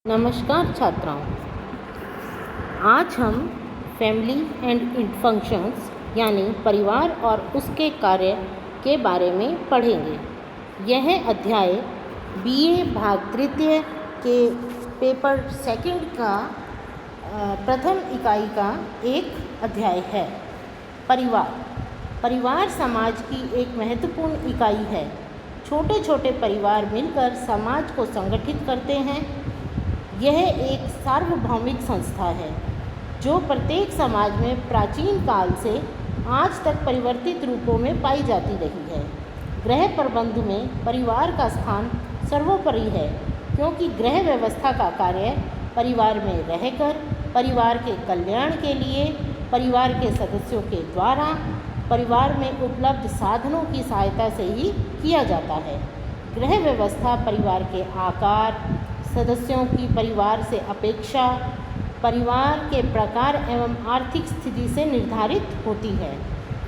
नमस्कार छात्राओं, आज हम फैमिली एंड फंक्शंस यानी परिवार और उसके कार्य के बारे में पढ़ेंगे। यह अध्याय बीए भाग तृतीय के पेपर सेकंड का प्रथम इकाई का एक अध्याय है। परिवार समाज की एक महत्वपूर्ण इकाई है। छोटे छोटे परिवार मिलकर समाज को संगठित करते हैं। यह एक सार्वभौमिक संस्था है जो प्रत्येक समाज में प्राचीन काल से आज तक परिवर्तित रूपों में पाई जाती रही है। गृह प्रबंध में परिवार का स्थान सर्वोपरि है, क्योंकि गृह व्यवस्था का कार्य परिवार में रहकर परिवार के कल्याण के लिए परिवार के सदस्यों के द्वारा परिवार में उपलब्ध साधनों की सहायता से ही किया जाता है। गृह व्यवस्था परिवार के आकार, सदस्यों की परिवार से अपेक्षा, परिवार के प्रकार एवं आर्थिक स्थिति से निर्धारित होती है।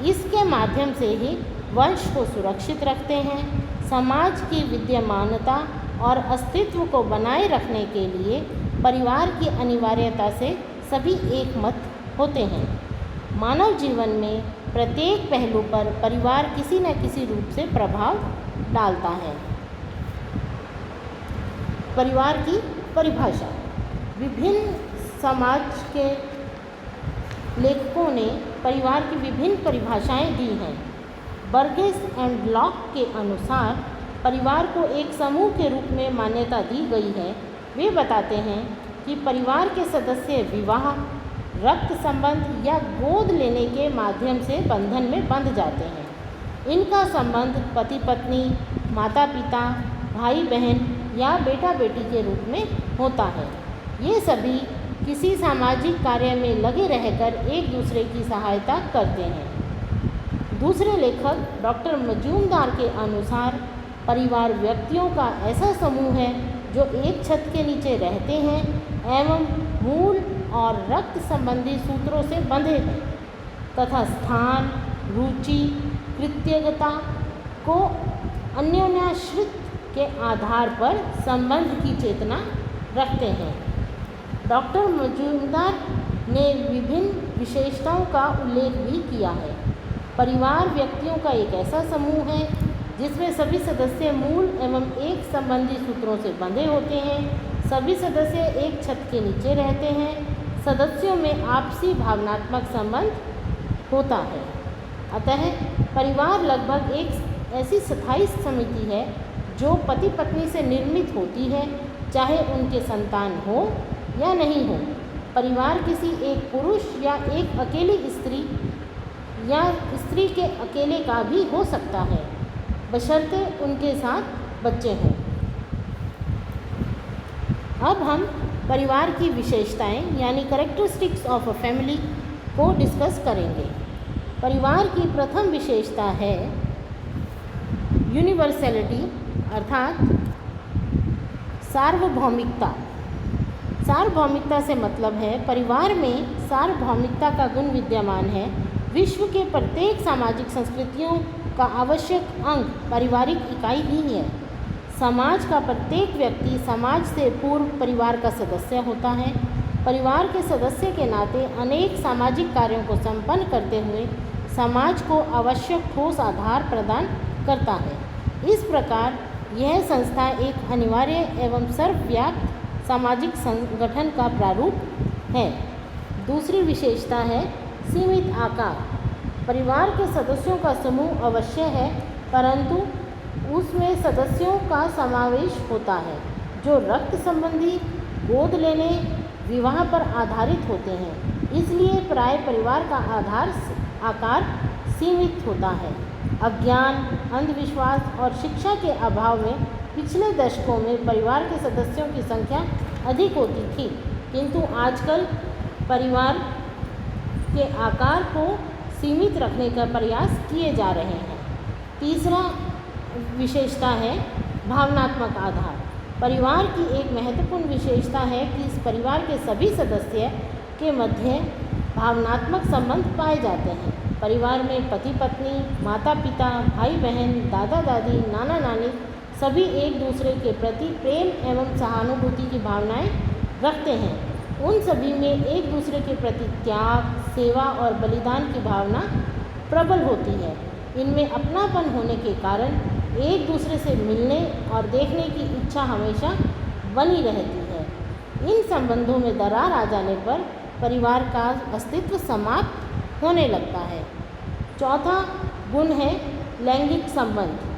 इसके माध्यम से ही वंश को सुरक्षित रखते हैं। समाज की विद्यमानता और अस्तित्व को बनाए रखने के लिए परिवार की अनिवार्यता से सभी एक मत होते हैं। मानव जीवन में प्रत्येक पहलू पर परिवार किसी न किसी रूप से प्रभाव डालता है। परिवार की परिभाषा। विभिन्न समाज के लेखकों ने परिवार की विभिन्न परिभाषाएं दी हैं। बर्गेस एंड लॉक के अनुसार परिवार को एक समूह के रूप में मान्यता दी गई है। वे बताते हैं कि परिवार के सदस्य विवाह, रक्त संबंध या गोद लेने के माध्यम से बंधन में बंध जाते हैं। इनका संबंध पति पत्नी, माता पिता, भाई बहन या बेटा बेटी के रूप में होता है। ये सभी किसी सामाजिक कार्य में लगे रहकर एक दूसरे की सहायता करते हैं। दूसरे लेखक डॉक्टर मजूमदार के अनुसार परिवार व्यक्तियों का ऐसा समूह है जो एक छत के नीचे रहते हैं एवं मूल और रक्त संबंधी सूत्रों से बंधे हैं तथा स्थान, रुचि, कृतज्ञता को अन्योन्याश्रित के आधार पर संबंध की चेतना रखते हैं। डॉक्टर मजूमदार ने विभिन्न विशेषताओं का उल्लेख भी किया है। परिवार व्यक्तियों का एक ऐसा समूह है जिसमें सभी सदस्य मूल एवं एक संबंधी सूत्रों से बंधे होते हैं। सभी सदस्य एक छत के नीचे रहते हैं। सदस्यों में आपसी भावनात्मक संबंध होता है। अतः परिवार लगभग एक ऐसी स्थायी समिति है जो पति पत्नी से निर्मित होती है, चाहे उनके संतान हो या नहीं हो। परिवार किसी एक पुरुष या एक अकेली स्त्री या स्त्री के अकेले का भी हो सकता है, बशर्ते उनके साथ बच्चे हों। अब हम परिवार की विशेषताएं यानी कैरेक्टरिस्टिक्स ऑफ अ फैमिली को डिस्कस करेंगे। परिवार की प्रथम विशेषता है यूनिवर्सैलिटी अर्थात सार्वभौमिकता। सार्वभौमिकता से मतलब है परिवार में सार्वभौमिकता का गुण विद्यमान है। विश्व के प्रत्येक सामाजिक संस्कृतियों का आवश्यक अंग पारिवारिक इकाई ही है। समाज का प्रत्येक व्यक्ति समाज से पूर्व परिवार का सदस्य होता है। परिवार के सदस्य के नाते अनेक सामाजिक कार्यों को संपन्न करते हुए समाज को आवश्यक ठोस आधार प्रदान करता है। इस प्रकार यह संस्था एक अनिवार्य एवं सर्वव्यापी सामाजिक संगठन का प्रारूप है। दूसरी विशेषता है सीमित आकार। परिवार के सदस्यों का समूह अवश्य है, परंतु उसमें सदस्यों का समावेश होता है जो रक्त संबंधी, गोद लेने, विवाह पर आधारित होते हैं। इसलिए प्राय परिवार का आकार सीमित होता है। अज्ञान, अंधविश्वास और शिक्षा के अभाव में पिछले दशकों में परिवार के सदस्यों की संख्या अधिक होती थी, किंतु आजकल परिवार के आकार को सीमित रखने का प्रयास किए जा रहे हैं। तीसरा विशेषता है भावनात्मक आधार। परिवार की एक महत्वपूर्ण विशेषता है कि इस परिवार के सभी सदस्य के मध्य भावनात्मक संबंध पाए जाते हैं। परिवार में पति पत्नी, माता पिता, भाई बहन, दादा दादी, नाना नानी सभी एक दूसरे के प्रति प्रेम एवं सहानुभूति की भावनाएं रखते हैं। उन सभी में एक दूसरे के प्रति त्याग, सेवा और बलिदान की भावना प्रबल होती है। इनमें अपनापन होने के कारण एक दूसरे से मिलने और देखने की इच्छा हमेशा बनी रहती है। इन संबंधों में दरार आ जाने पर परिवार का अस्तित्व समाप्त होने लगता है। चौथा गुण है लैंगिक संबंध।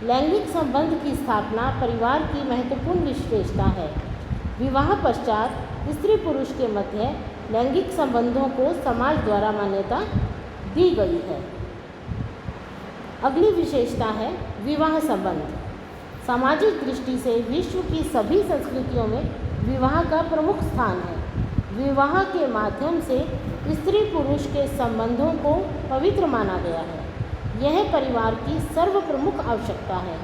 लैंगिक संबंध की स्थापना परिवार की महत्वपूर्ण विशेषता है। विवाह पश्चात स्त्री पुरुष के मध्य लैंगिक संबंधों को समाज द्वारा मान्यता दी गई है। अगली विशेषता है विवाह संबंध। सामाजिक दृष्टि से विश्व की सभी संस्कृतियों में विवाह का प्रमुख स्थान है। विवाह के माध्यम से स्त्री पुरुष के संबंधों को पवित्र माना गया है। यह परिवार की सर्वप्रमुख आवश्यकता है।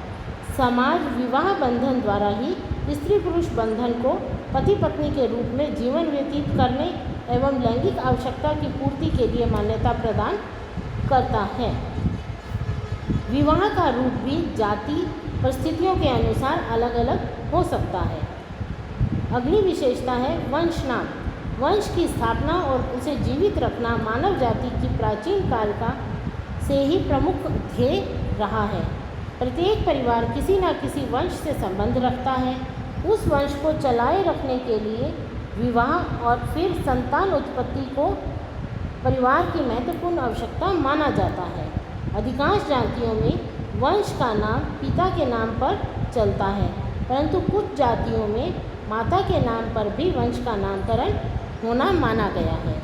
समाज विवाह बंधन द्वारा ही स्त्री पुरुष बंधन को पति पत्नी के रूप में जीवन व्यतीत करने एवं लैंगिक आवश्यकता की पूर्ति के लिए मान्यता प्रदान करता है। विवाह का रूप भी जाति परिस्थितियों के अनुसार अलग अलग हो सकता है। अगली विशेषता है वंश नाम। वंश की स्थापना और उसे जीवित रखना मानव जाति की प्राचीन काल का से ही प्रमुख ध्येय रहा है। प्रत्येक परिवार किसी न किसी वंश से संबंध रखता है। उस वंश को चलाए रखने के लिए विवाह और फिर संतान उत्पत्ति को परिवार की महत्वपूर्ण आवश्यकता माना जाता है। अधिकांश जातियों में वंश का नाम पिता के नाम पर चलता है, परंतु कुछ जातियों में माता के नाम पर भी वंश का नामकरण होना माना गया है।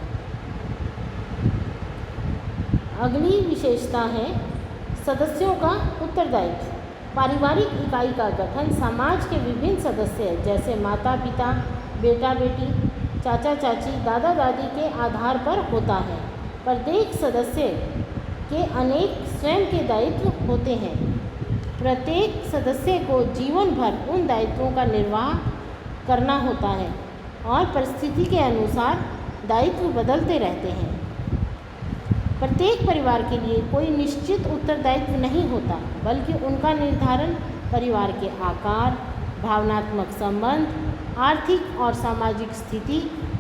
अगली विशेषता है सदस्यों का उत्तरदायित्व। पारिवारिक इकाई का गठन समाज के विभिन्न सदस्य जैसे माता पिता, बेटा बेटी, चाचा चाची, दादा दादी के आधार पर होता है। प्रत्येक सदस्य के अनेक स्वयं के दायित्व होते हैं। प्रत्येक सदस्य को जीवन भर उन दायित्वों का निर्वाह करना होता है और परिस्थिति के अनुसार दायित्व बदलते रहते हैं। प्रत्येक परिवार के लिए कोई निश्चित उत्तरदायित्व नहीं होता, बल्कि उनका निर्धारण परिवार के आकार, भावनात्मक संबंध, आर्थिक और सामाजिक स्थिति,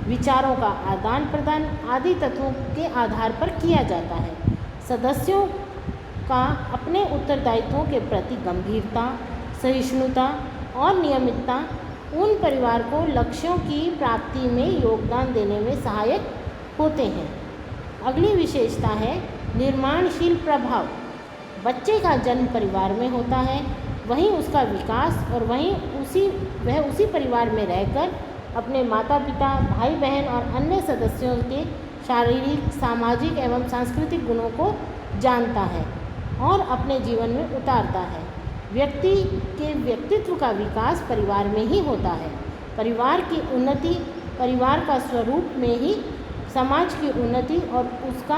विचारों का आदान प्रदान आदि तत्वों के आधार पर किया जाता है। सदस्यों का अपने उत्तरदायित्वों के प्रति गंभीरता, सहिष्णुता और नियमितता उन परिवार को लक्ष्यों की प्राप्ति में योगदान देने में सहायक होते हैं। अगली विशेषता है निर्माणशील प्रभाव। बच्चे का जन्म परिवार में होता है, वहीं उसका विकास और वह उसी परिवार में रहकर अपने माता पिता, भाई बहन और अन्य सदस्यों के शारीरिक, सामाजिक एवं सांस्कृतिक गुणों को जानता है और अपने जीवन में उतारता है। व्यक्ति के व्यक्तित्व का विकास परिवार में ही होता है। परिवार की उन्नति परिवार का स्वरूप में ही समाज की उन्नति और उसका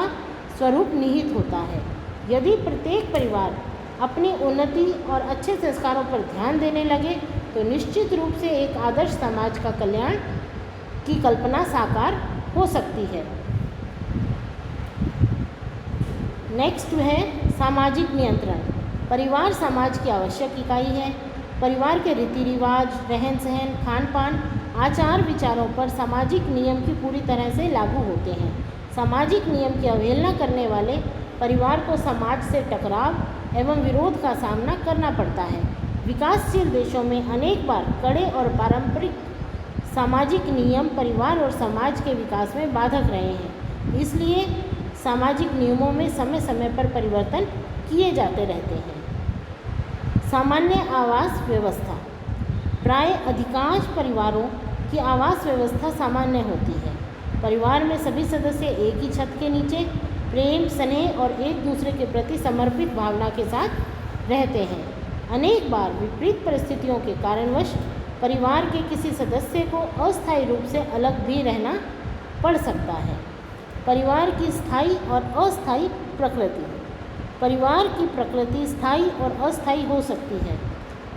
स्वरूप निहित होता है। यदि प्रत्येक परिवार अपनी उन्नति और अच्छे संस्कारों पर ध्यान देने लगे तो निश्चित रूप से एक आदर्श समाज का कल्याण की कल्पना साकार हो सकती है। नेक्स्ट है सामाजिक नियंत्रण। परिवार समाज की आवश्यक इकाई है। परिवार के रीति रिवाज, रहन सहन, खान पान, आचार विचारों पर सामाजिक नियम की पूरी तरह से लागू होते हैं। सामाजिक नियम की अवहेलना करने वाले परिवार को समाज से टकराव एवं विरोध का सामना करना पड़ता है। विकासशील देशों में अनेक बार कड़े और पारंपरिक सामाजिक नियम परिवार और समाज के विकास में बाधक रहे हैं। इसलिए सामाजिक नियमों में समय समय पर परिवर्तन किए जाते रहते हैं। सामान्य आवास व्यवस्था। प्राय अधिकांश परिवारों की आवास व्यवस्था सामान्य होती है। परिवार में सभी सदस्य एक ही छत के नीचे प्रेम, स्नेह और एक दूसरे के प्रति समर्पित भावना के साथ रहते हैं। अनेक बार विपरीत परिस्थितियों के कारणवश परिवार के किसी सदस्य को अस्थायी रूप से अलग भी रहना पड़ सकता है। परिवार की स्थायी और अस्थायी प्रकृति। परिवार की प्रकृति स्थायी और अस्थायी हो सकती है।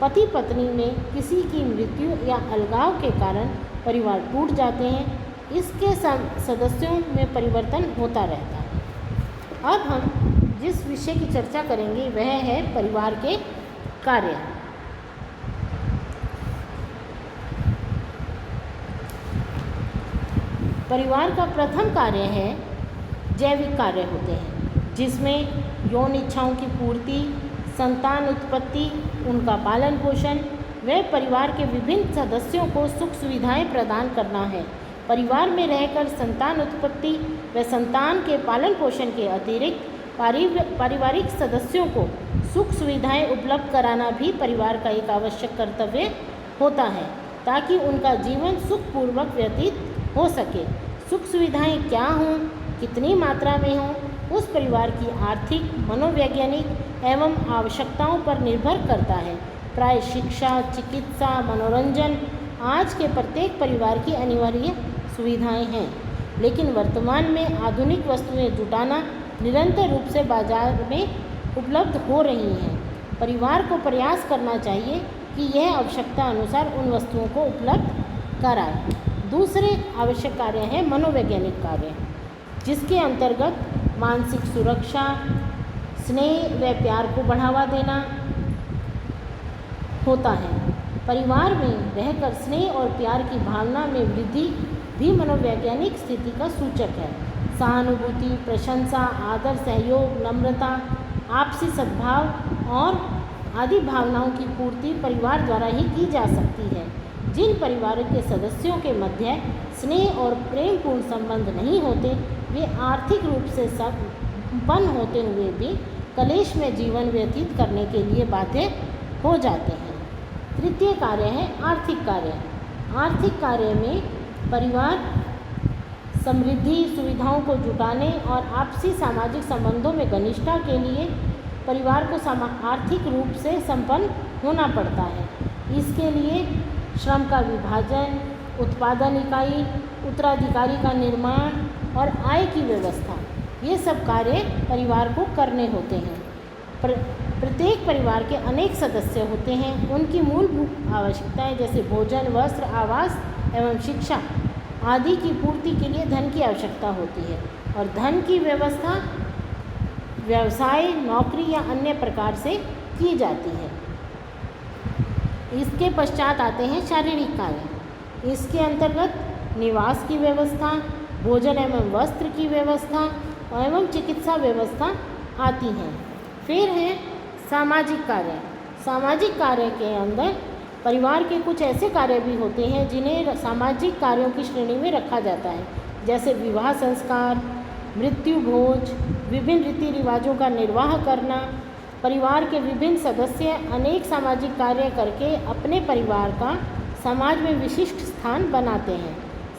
पति पत्नी में किसी की मृत्यु या अलगाव के कारण परिवार टूट जाते हैं। इसके सदस्यों में परिवर्तन होता रहता है। अब हम जिस विषय की चर्चा करेंगे वह है परिवार के कार्य। परिवार का प्रथम कार्य है जैविक कार्य होते हैं, जिसमें यौन इच्छाओं की पूर्ति, संतान उत्पत्ति, उनका पालन पोषण व परिवार के विभिन्न सदस्यों को सुख सुविधाएं प्रदान करना है। परिवार में रहकर संतान उत्पत्ति व संतान के पालन पोषण के अतिरिक्त पारिवारिक सदस्यों को सुख सुविधाएं उपलब्ध कराना भी परिवार का एक आवश्यक कर्तव्य होता है, ताकि उनका जीवन सुखपूर्वक व्यतीत हो सके। सुख सुविधाएं क्या हों, कितनी मात्रा में हों, उस परिवार की आर्थिक, मनोवैज्ञानिक एवं आवश्यकताओं पर निर्भर करता है। प्राय शिक्षा, चिकित्सा, मनोरंजन आज के प्रत्येक परिवार की अनिवार्य सुविधाएं हैं, लेकिन वर्तमान में आधुनिक वस्तुएं जुटाना निरंतर रूप से बाजार में उपलब्ध हो रही हैं। परिवार को प्रयास करना चाहिए कि यह आवश्यकता अनुसार उन वस्तुओं को उपलब्ध कराए। दूसरे आवश्यक कार्य है मनोवैज्ञानिक कार्य, जिसके अंतर्गत मानसिक सुरक्षा, स्नेह व प्यार को बढ़ावा देना होता है। परिवार में रहकर स्नेह और प्यार की भावना में वृद्धि भी मनोवैज्ञानिक स्थिति का सूचक है। सहानुभूति, प्रशंसा, आदर, सहयोग, नम्रता, आपसी सद्भाव और आदि भावनाओं की पूर्ति परिवार द्वारा ही की जा सकती है। जिन परिवारों के सदस्यों के मध्य स्नेह और प्रेमपूर्ण संबंध नहीं होते, वे आर्थिक रूप से संपन्न होते हुए भी कलेश में जीवन व्यतीत करने के लिए बाध्य हो जाते हैं। तृतीय कार्य है आर्थिक कार्य। आर्थिक कार्य में परिवार समृद्धि, सुविधाओं को जुटाने और आपसी सामाजिक संबंधों में घनिष्ठता के लिए परिवार को आर्थिक रूप से संपन्न होना पड़ता है। इसके लिए श्रम का विभाजन, उत्पादन इकाई, उत्तराधिकारी का निर्माण और आय की व्यवस्था, ये सब कार्य परिवार को करने होते हैं। प्रत्येक परिवार के अनेक सदस्य होते हैं। उनकी मूलभूत आवश्यकताएं जैसे भोजन, वस्त्र, आवास एवं शिक्षा आदि की पूर्ति के लिए धन की आवश्यकता होती है, और धन की व्यवस्था व्यवसाय, नौकरी या अन्य प्रकार से की जाती है। इसके पश्चात आते हैं शारीरिक कार्य। इसके अंतर्गत निवास की व्यवस्था, भोजन एवं वस्त्र की व्यवस्था एवं चिकित्सा व्यवस्था आती हैं। फिर है सामाजिक कार्य। सामाजिक कार्य के अंदर परिवार के कुछ ऐसे कार्य भी होते हैं जिन्हें सामाजिक कार्यों की श्रेणी में रखा जाता है, जैसे विवाह संस्कार, मृत्यु भोज, विभिन्न रीति रिवाजों का निर्वाह करना। परिवार के विभिन्न सदस्य अनेक सामाजिक कार्य करके अपने परिवार का समाज में विशिष्ट स्थान बनाते हैं।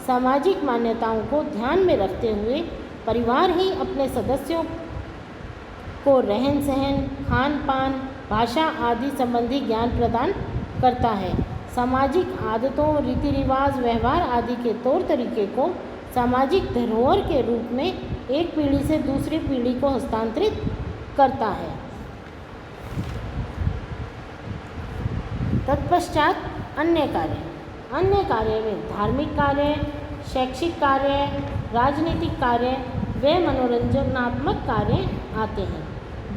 सामाजिक मान्यताओं को ध्यान में रखते हुए परिवार ही अपने सदस्यों को रहन सहन, खान पान, भाषा आदि संबंधी ज्ञान प्रदान करता है। सामाजिक आदतों, रीति रिवाज, व्यवहार आदि के तौर तरीके को सामाजिक धरोहर के रूप में एक पीढ़ी से दूसरी पीढ़ी को हस्तांतरित करता है। तत्पश्चात अन्य कार्य। अन्य कार्य में धार्मिक कार्य, शैक्षिक कार्य, राजनीतिक कार्य व मनोरंजनात्मक कार्य आते हैं।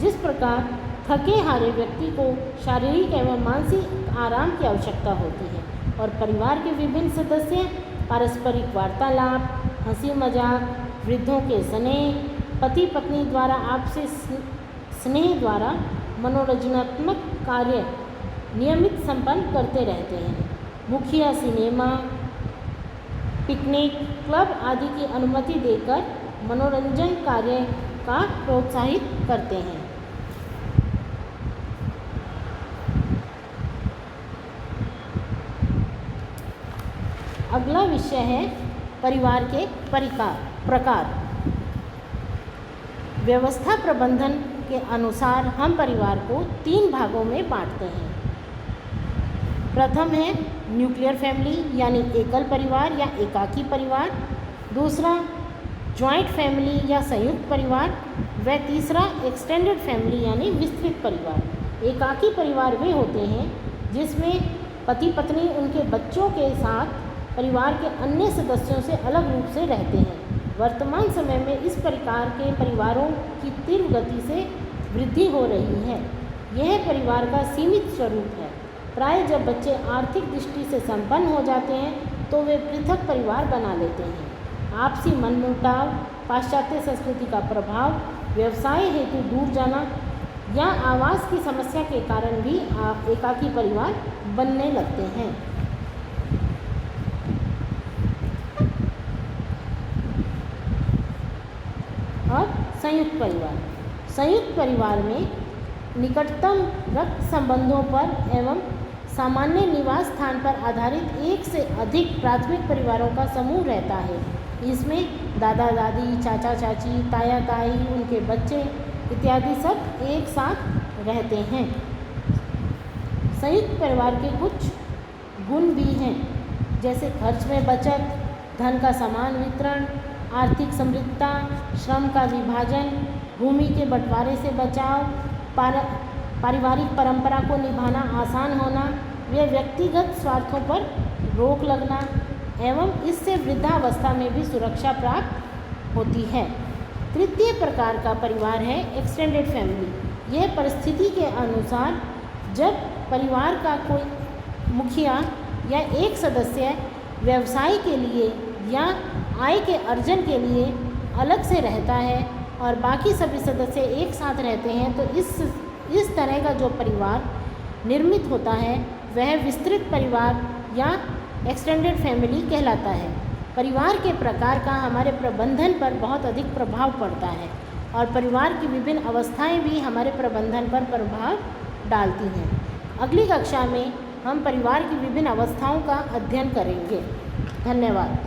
जिस प्रकार थके हारे व्यक्ति को शारीरिक एवं मानसिक आराम की आवश्यकता होती है, और परिवार के विभिन्न सदस्य पारस्परिक वार्तालाप, हंसी मजाक, वृद्धों के स्नेह, पति पत्नी द्वारा आपसे स्नेह द्वारा मनोरंजनात्मक कार्य नियमित संपन्न करते रहते हैं। मुखिया सिनेमा, पिकनिक, क्लब आदि की अनुमति देकर मनोरंजन कार्य का प्रोत्साहित करते हैं। अगला विषय है परिवार के प्रकार। व्यवस्था प्रबंधन के अनुसार हम परिवार को 3 भागों में बांटते हैं। प्रथम है न्यूक्लियर फैमिली यानी एकल परिवार या एकाकी परिवार, दूसरा जॉइंट फैमिली या संयुक्त परिवार, व तीसरा एक्सटेंडेड फैमिली यानी विस्तृत परिवार। एकाकी परिवार वे होते हैं जिसमें पति पत्नी उनके बच्चों के साथ परिवार के अन्य सदस्यों से अलग रूप से रहते हैं। वर्तमान समय में इस प्रकार के परिवारों की तीव्र गति से वृद्धि हो रही है। यह परिवार का सीमित स्वरूप है। प्राय जब बच्चे आर्थिक दृष्टि से संपन्न हो जाते हैं तो वे पृथक परिवार बना लेते हैं। आपसी मनमुटाव, पाश्चात्य संस्कृति का प्रभाव, व्यवसाय हेतु दूर जाना या आवास की समस्या के कारण भी एकाकी परिवार बनने लगते हैं। और संयुक्त परिवार। संयुक्त परिवार में निकटतम रक्त संबंधों पर एवं सामान्य निवास स्थान पर आधारित एक से अधिक प्राथमिक परिवारों का समूह रहता है। इसमें दादा दादी, चाचा चाची, ताया ताई, उनके बच्चे इत्यादि सब एक साथ रहते हैं। संयुक्त परिवार के कुछ गुण भी हैं, जैसे खर्च में बचत, धन का समान वितरण, आर्थिक समृद्धता, श्रम का विभाजन, भूमि के बंटवारे से बचाव, पारिवारिक परंपरा को निभाना आसान होना, वे व्यक्तिगत स्वार्थों पर रोक लगना एवं इससे वृद्धावस्था में भी सुरक्षा प्राप्त होती है। तृतीय प्रकार का परिवार है एक्सटेंडेड फैमिली। यह परिस्थिति के अनुसार जब परिवार का कोई मुखिया या एक सदस्य व्यवसाय के लिए या आय के अर्जन के लिए अलग से रहता है और बाकी सभी सदस्य एक साथ रहते हैं, तो इस तरह का जो परिवार निर्मित होता है वह विस्तृत परिवार या एक्सटेंडेड फैमिली कहलाता है। परिवार के प्रकार का हमारे प्रबंधन पर बहुत अधिक प्रभाव पड़ता है और परिवार की विभिन्न अवस्थाएं भी हमारे प्रबंधन पर प्रभाव डालती हैं। अगली कक्षा में हम परिवार की विभिन्न अवस्थाओं का अध्ययन करेंगे। धन्यवाद।